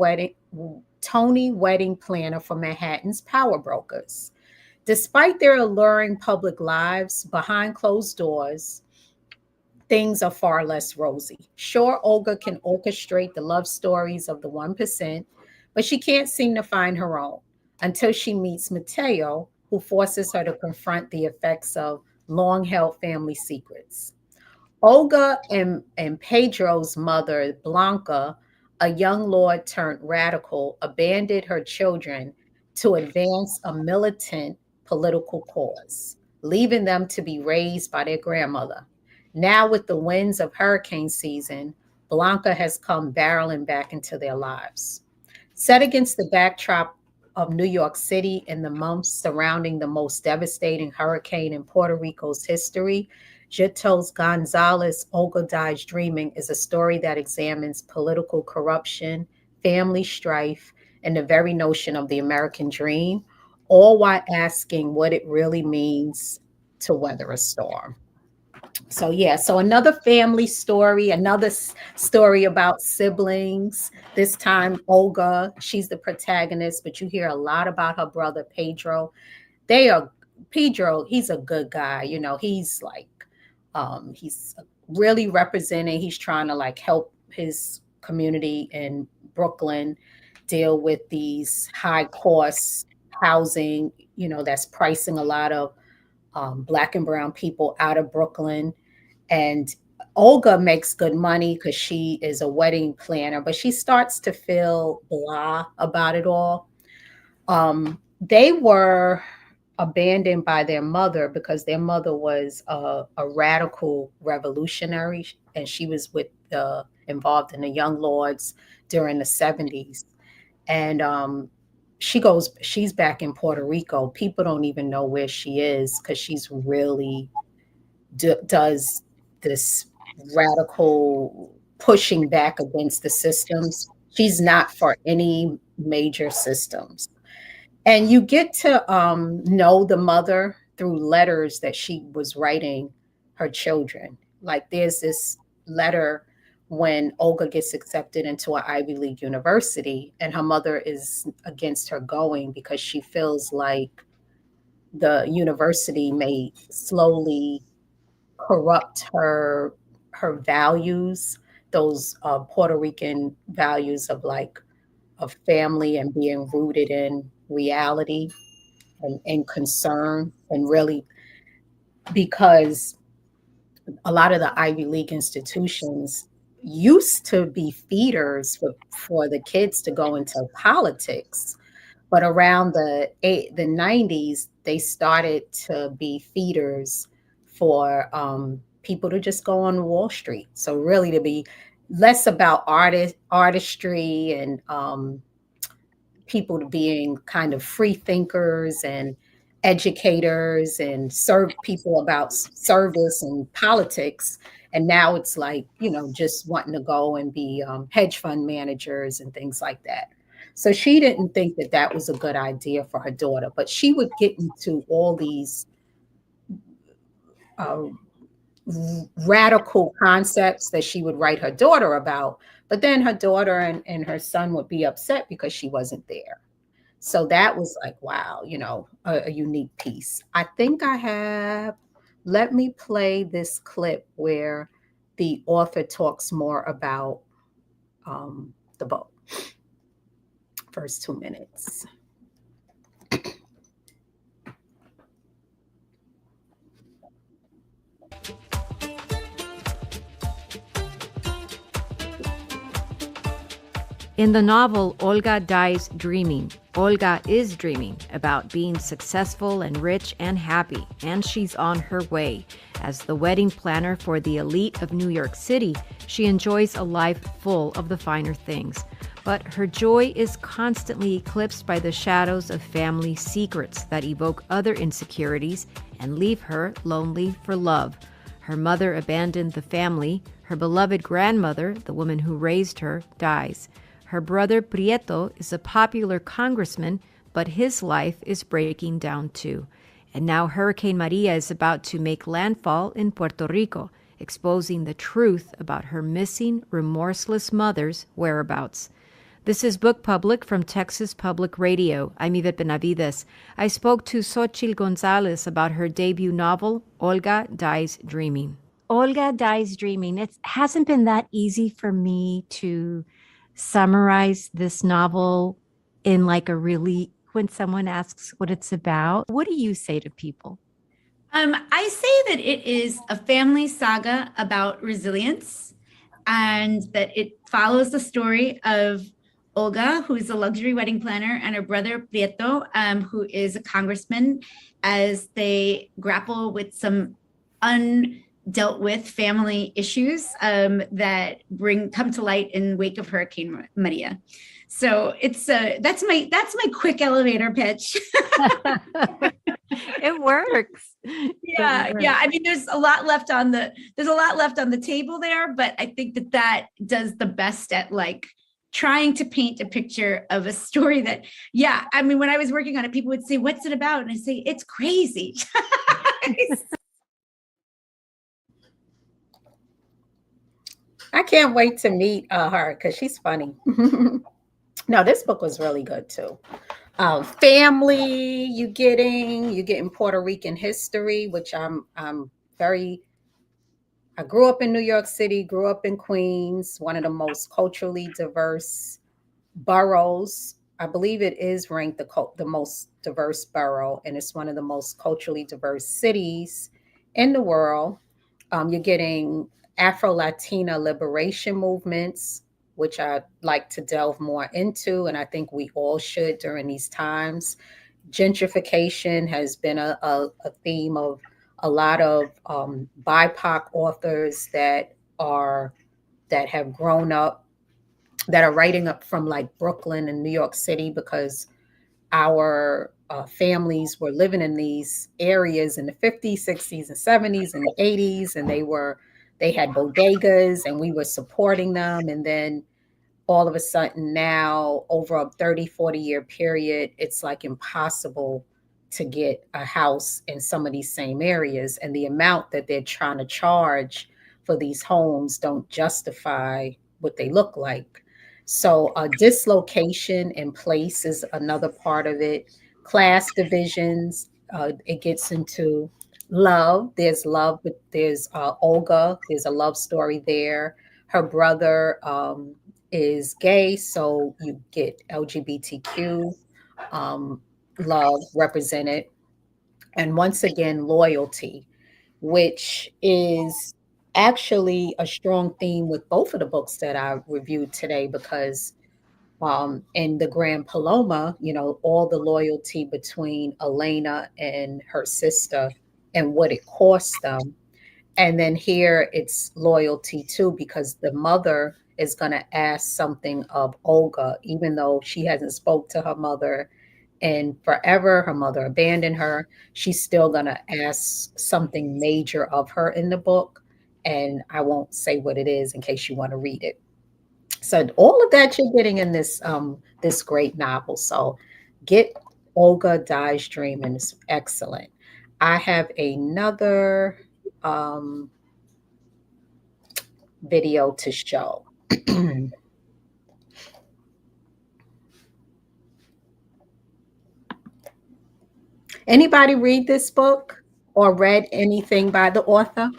wedding planner for Manhattan's power brokers. Despite their alluring public lives behind closed doors, things are far less rosy. Sure, Olga can orchestrate the love stories of the 1%, but she can't seem to find her own until she meets Mateo, who forces her to confront the effects of long held family secrets. Olga and Pedro's mother, Blanca, a young lord turned radical, abandoned her children to advance a militant political cause, leaving them to be raised by their grandmother. Now, with the winds of hurricane season, Blanca has come barreling back into their lives. Set against the backdrop of New York City in the months surrounding the most devastating hurricane in Puerto Rico's history, Jito's Gonzalez Olga Dies Dreaming is a story that examines political corruption, family strife, and the very notion of the American dream, all while asking what it really means to weather a storm. So yeah, so another family story, another story about siblings. This time Olga, she's the protagonist, but you hear a lot about her brother Pedro. They are Pedro, he's a good guy, you know, he's like he's really representing, he's trying to like help his community in Brooklyn deal with these high cost housing, you know, that's pricing a lot of Black and brown people out of Brooklyn. And Olga makes good money because she is a wedding planner, but she starts to feel blah about it all. They were abandoned by their mother because their mother was a radical revolutionary, and she was with involved in the Young Lords during the 70s. And she's back in Puerto Rico. People don't even know where she is because she's really does this radical pushing back against the systems. She's not for any major systems. And you get to know the mother through letters that she was writing her children. Like there's this letter when Olga gets accepted into an Ivy League university, and her mother is against her going because she feels like the university may slowly corrupt her values, those Puerto Rican values of like of family and being rooted in reality and concern, and really because a lot of the Ivy League institutions used to be feeders for the kids to go into politics. But around the 90s, they started to be feeders for people to just go on Wall Street. So really to be less about artistry and people being kind of free thinkers and educators and serve people about service and politics. And now it's like, you know, just wanting to go and be hedge fund managers and things like that. So she didn't think that that was a good idea for her daughter, but she would get into all these uh, radical concepts that she would write her daughter about. But then her daughter and her son would be upset because she wasn't there. So that was like, wow, you know, a unique piece. I think I have, let me play this clip where the author talks more about the book. First 2 minutes. In the novel Olga Dies Dreaming, Olga is dreaming about being successful and rich and happy, and she's on her way. As the wedding planner for the elite of New York City, she enjoys a life full of the finer things. But her joy is constantly eclipsed by the shadows of family secrets that evoke other insecurities and leave her lonely for love. Her mother abandoned the family. Her beloved grandmother, the woman who raised her, dies. Her brother Prieto is a popular congressman, but his life is breaking down too. And now Hurricane Maria is about to make landfall in Puerto Rico, exposing the truth about her missing, remorseless mother's whereabouts. This is Book Public from Texas Public Radio. I'm Yvette Benavides. I spoke to Xochitl Gonzalez about her debut novel, Olga Dies Dreaming. Olga Dies Dreaming. It hasn't been that easy for me to summarize this novel in like a really, when someone asks what it's about. What do you say to people? I say that it is a family saga about resilience and that it follows the story of Olga, who is a luxury wedding planner, and her brother Prieto, who is a congressman, as they grapple with some undealt with family issues that come to light in wake of Hurricane Maria. So it's that's my quick elevator pitch. It works. Yeah, yeah. I mean, there's a lot left on the table there, but I think that does the best at like trying to paint a picture of a story that, yeah. I mean, when I was working on it, people would say, "What's it about?" And I say, "It's crazy." I can't wait to meet her because she's funny. No, this book was really good too. Family, you're getting Puerto Rican history, which I'm very. I grew up in New York City, grew up in Queens, one of the most culturally diverse boroughs. I believe it is ranked the most diverse borough, and it's one of the most culturally diverse cities in the world. You're getting Afro Latina liberation movements, which I like to delve more into, and I think we all should during these times. Gentrification has been a theme of a lot of BIPOC authors that have grown up, that are writing up from like Brooklyn and New York City, because our families were living in these areas in the 50s, 60s, and 70s and 80s, and they had bodegas and we were supporting them. And then all of a sudden now, over a 30-40 year period, it's like impossible to get a house in some of these same areas, and the amount that they're trying to charge for these homes don't justify what they look like. So dislocation in place is another part of it. Class divisions, it gets into love. There's love, but there's Olga, there's a love story there. Her brother is gay, so you get LGBTQ love represented. And once again, loyalty, which is actually a strong theme with both of the books that I reviewed today, because in the Grand Paloma, all the loyalty between Elena and her sister and what it cost them. And then here it's loyalty too, because the mother is going to ask something of Olga, even though she hasn't spoke to her mother and forever. Her mother abandoned her. She's still going to ask something major of her in the book. And I won't say what it is in case you want to read it. So all of that you're getting in this great novel. So get Olga Dies Dreaming. It's excellent. I have another video to show. Anybody read this book or read anything by the author?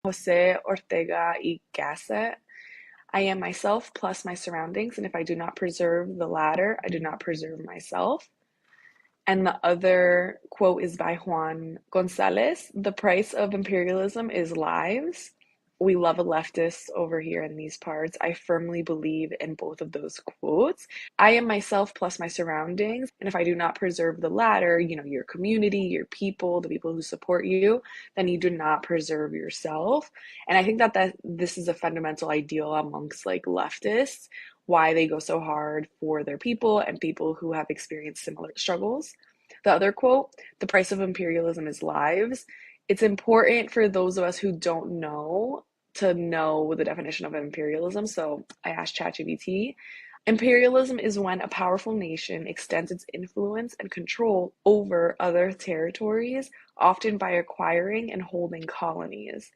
Jose Ortega y Gasset. I am myself plus my surroundings, and if I do not preserve the latter, I do not preserve myself. And the other quote is by Juan Gonzalez. The price of imperialism is lives. We love a leftist over here in these parts. I firmly believe in both of those quotes. I am myself plus my surroundings. And if I do not preserve the latter, your community, your people, the people who support you, then you do not preserve yourself. And I think that this is a fundamental ideal amongst like leftists, why they go so hard for their people and people who have experienced similar struggles. The other quote, the price of imperialism is lives, It's important for those of us who don't know to know the definition of imperialism. So I asked ChatGPT. Imperialism is when a powerful nation extends its influence and control over other territories, often by acquiring and holding colonies.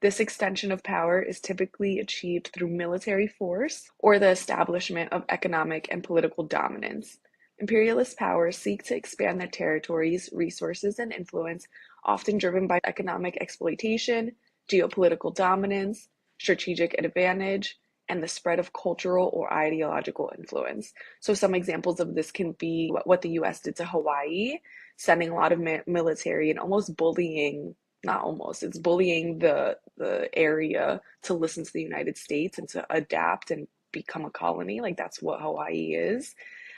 This extension of power is typically achieved through military force or the establishment of economic and political dominance. Imperialist powers seek to expand their territories, resources, and influence, often driven by economic exploitation, geopolitical dominance, strategic advantage, and the spread of cultural or ideological influence. So, some examples of this can be what the US did to Hawaii, sending a lot of military and almost bullying, not almost, it's bullying the area to listen to the United States and to adapt and become a colony. Like, that's what Hawaii is.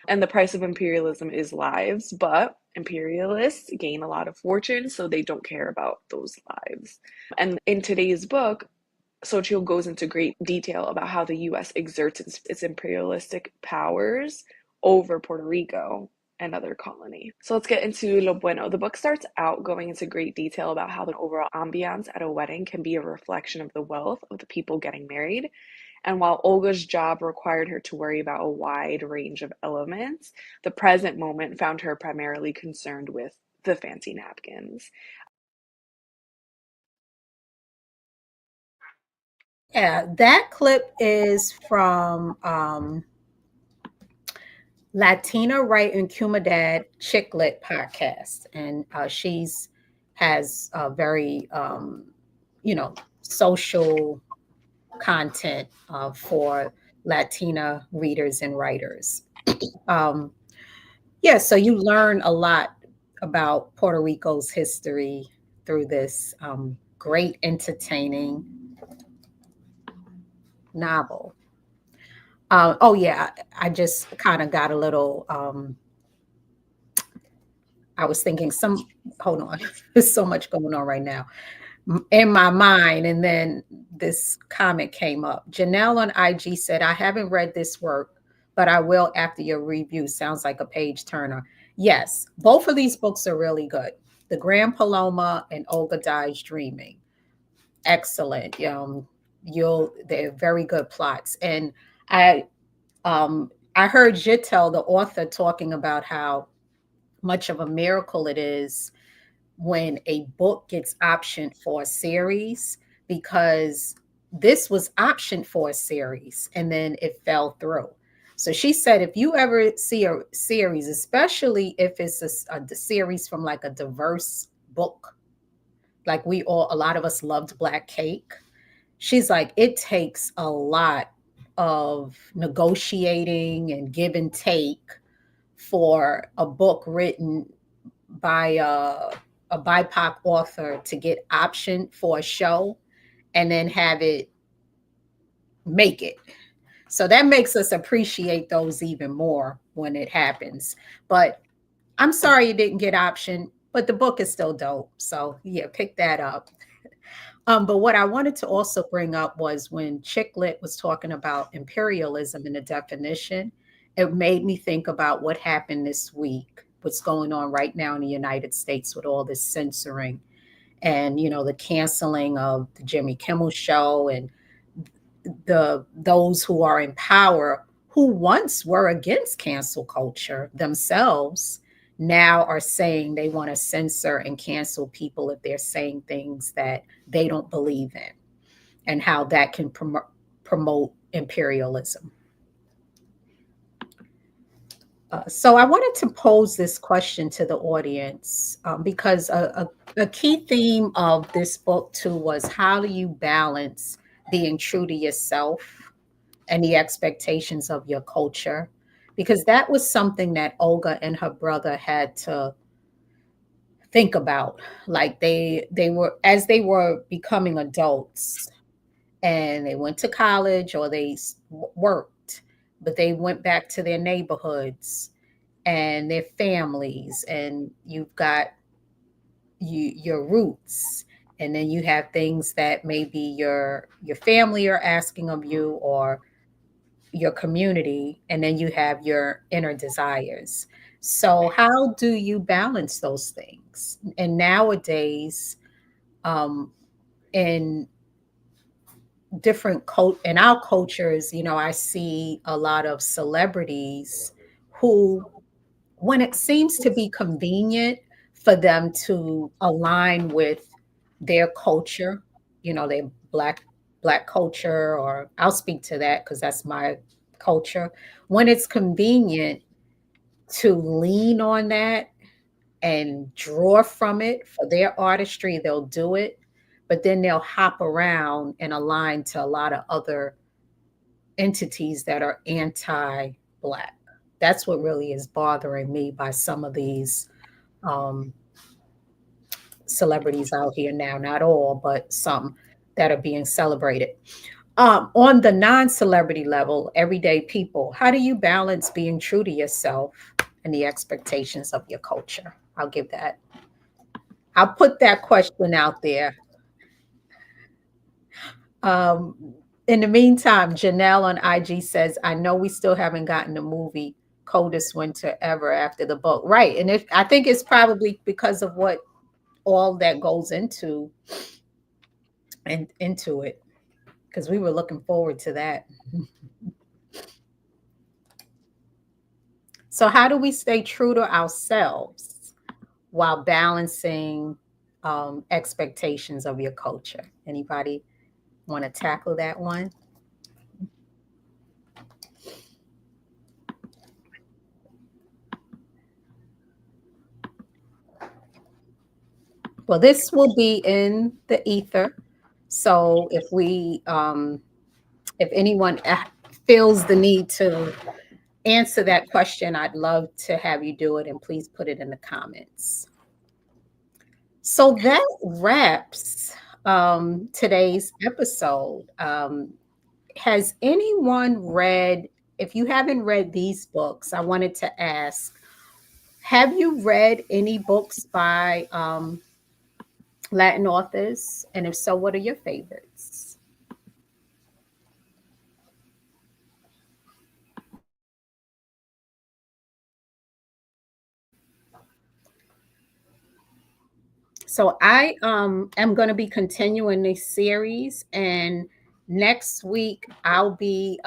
And the price of imperialism is lives, but imperialists gain a lot of fortune, so they don't care about those lives. And in today's book, Xochitl goes into great detail about how the US exerts its imperialistic powers over Puerto Rico, another colony. So let's get into Lo Bueno. The book starts out going into great detail about how the overall ambiance at a wedding can be a reflection of the wealth of the people getting married. And while Olga's job required her to worry about a wide range of elements, the present moment found her primarily concerned with the fancy napkins. Yeah, that clip is from Latina Right and Cumadad Chick Lit podcast, and she's has a very social content for Latina readers and writers. Um, yeah, so you learn a lot about Puerto Rico's history through this great, entertaining novel. Oh yeah, I just kind of got a little. I was thinking some. Hold on, there's so much going on right now in my mind, and then this comment came up. Janelle on IG said, "I haven't read this work, but I will after your review. Sounds like a page turner." Yes, both of these books are really good. The Grand Paloma and Olga Dies Dreaming. Excellent. They're very good plots, and I I heard Jitel, the author, talking about how much of a miracle it is when a book gets optioned for a series, because this was optioned for a series and then it fell through. So she said, if you ever see a series, especially if it's a series from like a diverse book, like a lot of us loved Black Cake. She's like, it takes a lot of negotiating and give and take for a book written by a BIPOC author to get optioned for a show and then have it make it. So that makes us appreciate those even more when it happens. But I'm sorry it didn't get optioned, but the book is still dope. So yeah, pick that up. But what I wanted to also bring up was when Chick Lit was talking about imperialism and the definition, it made me think about what happened this week, what's going on right now in the United States with all this censoring and, the canceling of the Jimmy Kimmel show, and those who are in power who once were against cancel culture themselves now are saying they want to censor and cancel people if they're saying things that they don't believe in, and how that can promote imperialism. So I wanted to pose this question to the audience because a key theme of this book too was, how do you balance being true to yourself and the expectations of your culture? Because that was something that Olga and her brother had to think about. Like they were, as they were becoming adults and they went to college or they worked, but they went back to their neighborhoods and their families, and you've got your roots, and then you have things that maybe your family are asking of you, or your community, and then you have your inner desires. So how do you balance those things? And nowadays, In in our cultures, I see a lot of celebrities who, when it seems to be convenient for them to align with their culture, their black culture, or I'll speak to that because that's my culture. When it's convenient to lean on that and draw from it for their artistry, they'll do it. But then they'll hop around and align to a lot of other entities that are anti-Black. That's what really is bothering me by some of these um, celebrities out here now. Not all, but some that are being celebrated. On the non-celebrity level, everyday people, how do you balance being true to yourself and the expectations of your culture? I'll put that question out there. In the meantime, Janelle on IG says, I know we still haven't gotten the movie Coldest Winter Ever after the book. Right. And I think it's probably because of what all that goes into it, because we were looking forward to that. So how do we stay true to ourselves while balancing expectations of your culture? Anybody want to tackle that one? Well, this will be in the ether. So if anyone feels the need to answer that question, I'd love to have you do it, and please put it in the comments. So that wraps today's episode. Has anyone read, if you haven't read these books, I wanted to ask, have you read any books by Latin authors? And if so, what are your favorites? So I am going to be continuing this series, and next week I'll be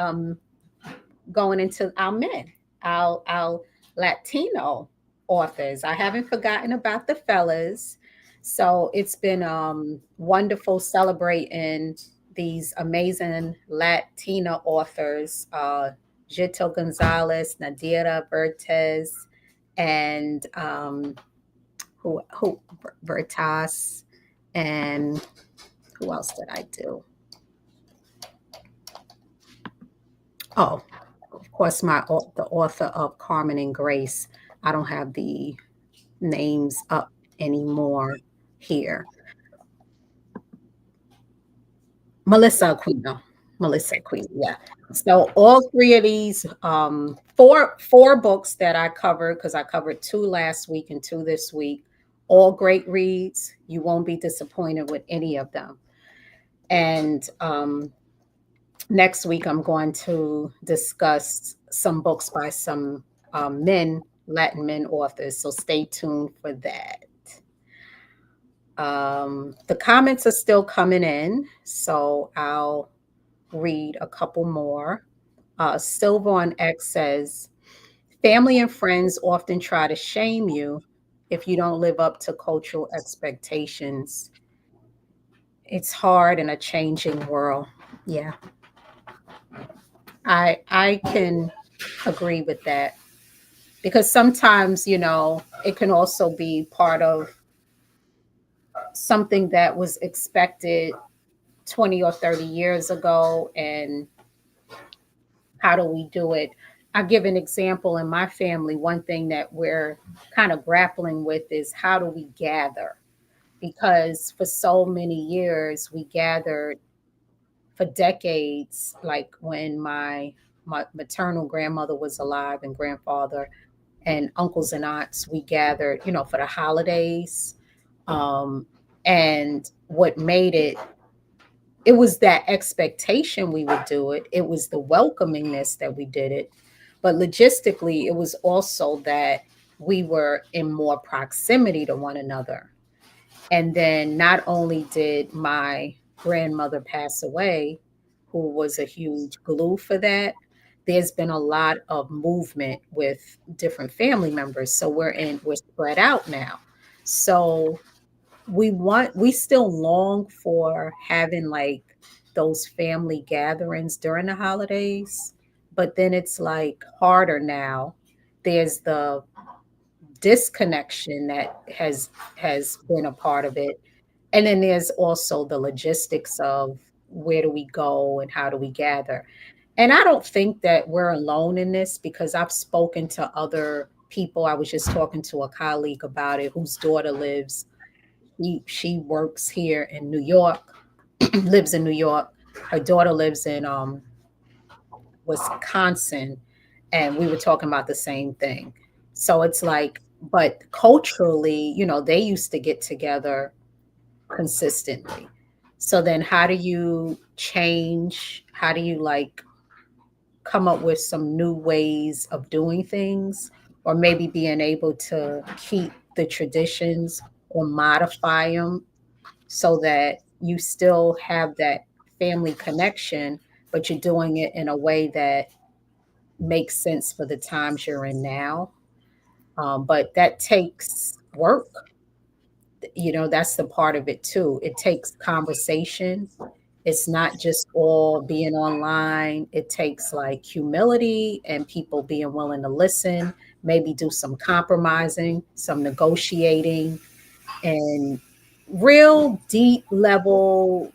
going into our men, our Latino authors. I haven't forgotten about the fellas. So it's been wonderful celebrating these amazing Latina authors, Gito Gonzalez, Nadira Bertez, and who Vertas, and who else did I do? Oh, of course, the author of Carmen and Grace. I don't have the names up anymore here. Melissa Aquino. Yeah. So all three of these, four books that I covered, because I covered 2 last week and 2 this week, all great reads. You won't be disappointed with any of them. And next week, I'm going to discuss some books by some Latin men authors. So stay tuned for that. The comments are still coming in, so I'll read a couple more. Silva on X says, family and friends often try to shame you if you don't live up to cultural expectations. It's hard in a changing world. Yeah. I can agree with that, because sometimes, it can also be part of something that was expected 20 or 30 years ago, and how do we do it? I'll give an example. In my family, one thing that we're kind of grappling with is, how do we gather? Because for so many years we gathered for decades, like when my maternal grandmother was alive, and grandfather and uncles and aunts, we gathered, for the holidays. And what made it was that expectation we would do it. It was the welcomingness that we did it. But logistically, it was also that we were in more proximity to one another. And then not only did my grandmother pass away, who was a huge glue for that, there's been a lot of movement with different family members. So we're spread out now. So we still long for having like those family gatherings during the holidays, but then it's like harder now. There's the disconnection that has been a part of it, and then there's also the logistics of where do we go and how do we gather. And I don't think that we're alone in this, because I've spoken to other people. I was just talking to a colleague about it whose daughter lives, she works here in New York, lives in New York. Her daughter lives in Wisconsin, and we were talking about the same thing. So it's like, but culturally, they used to get together consistently. So then how do you change? How do you like come up with some new ways of doing things, or maybe being able to keep the traditions or modify them so that you still have that family connection, but you're doing it in a way that makes sense for the times you're in now. But that takes work. That's the part of it too. It takes conversation. It's not just all being online. It takes like humility and people being willing to listen, maybe do some compromising, some negotiating, and real deep level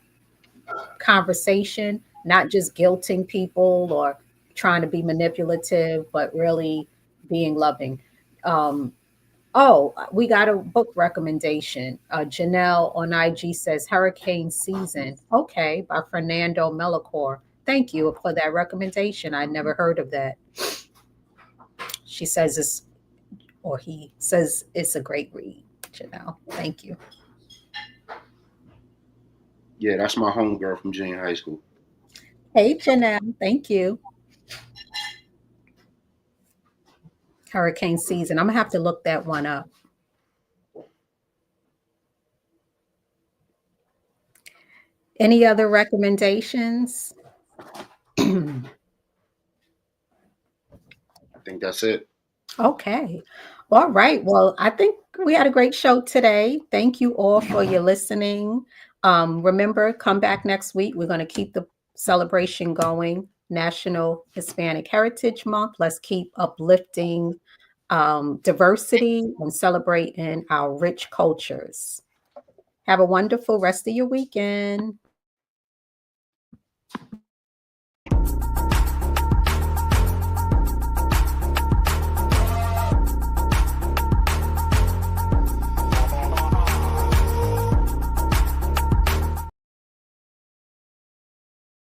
conversation, not just guilting people or trying to be manipulative, but really being loving. Um, Oh, we got a book recommendation. Janelle on IG says Hurricane Season. Okay, by Fernando Melicore. Thank you for that recommendation. I never heard of that. She says it's, or he says it's a great read, Janelle. Thank you. Yeah, that's my homegirl from junior high school. Hey, Janelle. Thank you. Hurricane Season. I'm going to have to look that one up. Any other recommendations? I think that's it. Okay. All right. Well, I think we had a great show today. Thank you all for your listening. Remember, come back next week. We're going to keep the celebration going. National Hispanic Heritage Month. Let's keep uplifting diversity and celebrating our rich cultures. Have a wonderful rest of your weekend.